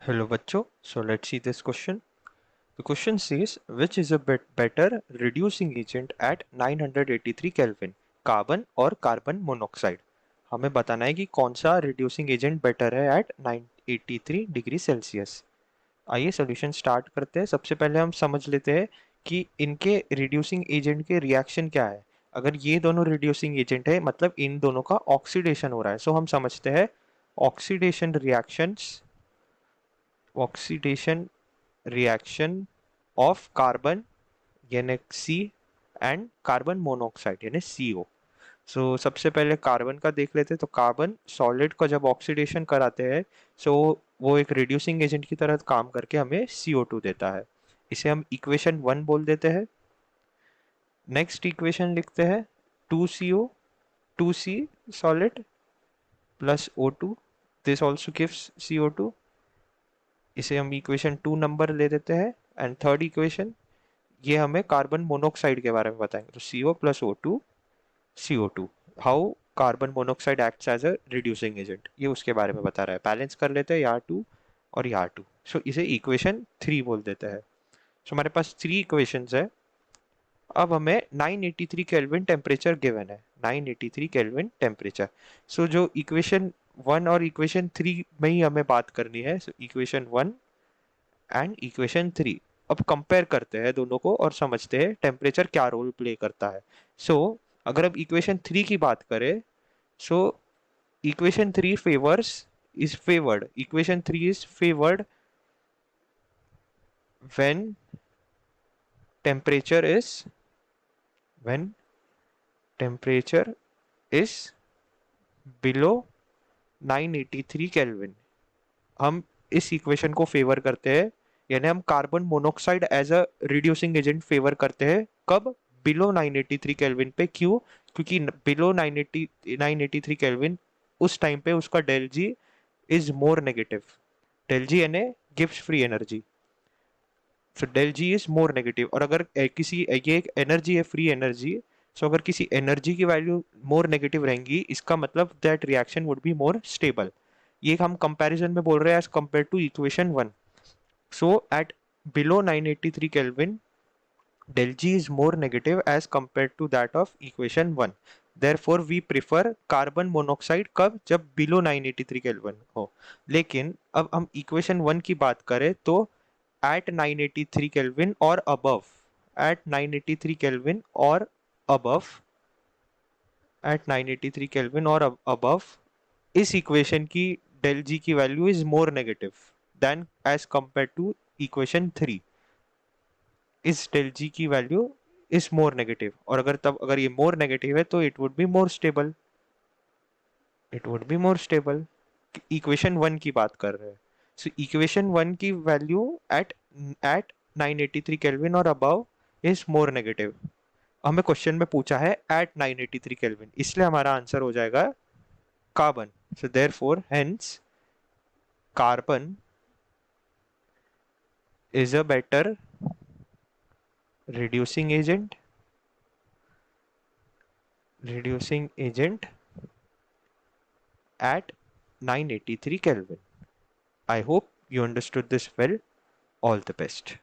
Hello bachcho, so let's see this question. The question says which is a bit better reducing agent at 983 Kelvin, carbon और carbon monoxide. हमें बताना है कि कौन सा reducing agent better है eight 983 degree Celsius. आइए solution start करते हैं. सबसे पहले हम समझ लेते हैं कि इनके रिड्यूसिंग एजेंट के रिएक्शन क्या है. अगर ये दोनों रिड्यूसिंग एजेंट है मतलब इन दोनों का ऑक्सीडेशन हो रहा है. सो हम समझते हैं oxidation reactions, oxidation reaction of carbon यानी सी एंड कार्बन मोनोऑक्साइड यानी CO. सो सबसे पहले कार्बन का देख लेते हैं. तो कार्बन सॉलिड को जब ऑक्सीडेशन कराते हैं सो वो एक रिड्यूसिंग एजेंट की तरह काम करके हमें CO2 देता है. इसे हम इक्वेशन 1 बोल देते हैं. नेक्स्ट इक्वेशन लिखते हैं 2CO 2C solid plus O2. This also gives CO2. इसे हम इक्वेशन 2 नंबर ले देते हैं. एंड थर्ड इक्वेशन ये हमें कार्बन मोनोऑक्साइड के बारे में बताएंगे. तो CO plus O2 CO2. How carbon monoxide acts as a reducing agent ये उसके बारे में बता रहा है. बैलेंस कर लेते हैं यहाँ 2 और यहाँ 2. सो इसे इक्वेशन 3 बोल देते हैं. सो हमारे पास 3 इक्वेशंस है. अब हमें 983 केल्विन टेम्परेचर गिवन है. 983 केल्विन टेम्परेचर. सो जो इक्वेशन 1 और इक्वेशन 3 में ही हमें बात करनी है. So equation 1 and equation 3. अब कंपेयर करते हैं दोनों को और समझते हैं टेम्परेचर क्या रोल प्ले करता है. सो अगर अब इक्वेशन 3 की बात करें so equation 3 favours is favored. Equation 3 is favored when temperature is when temperature is below 983 Kelvin. हम इस इक्वेशन को फेवर करते हैं यानी हम carbon monoxide as a reducing agent favour करते हैं. कब? बिलो 983 केल्विन पे. क्यों? क्योंकि बिलो 983 केल्विन उस टाइम पे उसका del G is more negative. Del G यानी gives free energy. So del G is more negative. और अगर किसी ये एक एनर्जी है फ्री एनर्जी. सो अगर किसी एनर्जी की वैल्यू मोर नेगेटिव रहेंगी इसका मतलब that reaction would be more stable. ये हम कंपैरिजन में बोल रहे हैं as compare to equation 1. So at below 983 Kelvin del G is more negative as compared to that of equation 1. Therefore we prefer carbon monoxide. कब? जब below 983 kelvin हो. लेकिन अब हम इक्वेशन 1 की बात करें तो at 983 Kelvin or above, at 983 Kelvin or above, at 983 Kelvin or above, इस इक्वेशन की del G की value is more negative than as compare to equation 3. इस del G की वैल्यू इज मोर नेगेटिव. और अगर ये मोर नेगेटिव है तो it would be more stable. It would be more stable. Equation 1 की बात कर रहे हैं. सो इक्वेशन 1 की वैल्यू एट एट 983 केल्विन और अबव इज मोर नेगेटिव. हमें क्वेश्चन में पूछा है एट 983 केल्विन, इसलिए हमारा आंसर हो जाएगा carbon. So therefore hence carbon is a better reducing agent reducing agent at 983 Kelvin. I hope you understood this well. All the best.